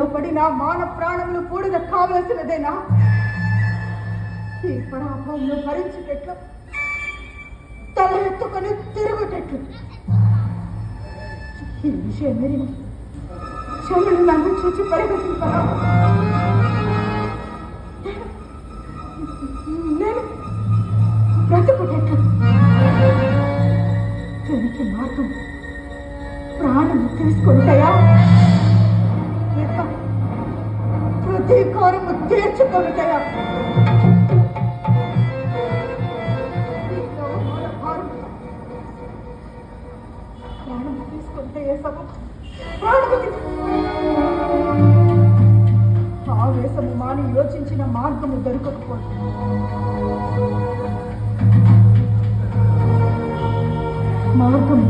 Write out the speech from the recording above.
బావిలో పడిన మాన ప్రాణములు పూడిద కావలసినదేనా? ఈ పరాభవంలో భరించేటట్లు, తల ఎత్తుకొని తిరుగుటట్లు. ఈ విషయం మెరిగి చెవులు నన్ను చూచి పరిగెత్తుతారా? నేను బ్రతుకుటట్లు. దీనికి మార్గం ప్రాణము తీసుకుంటాయా, ప్రతీకారము తీర్చుకుంటాయా? ప్రాణము తీసుకుంటే ఆవేశము మాని యోచించిన మార్గము దొరకకపోతుంది. మార్గం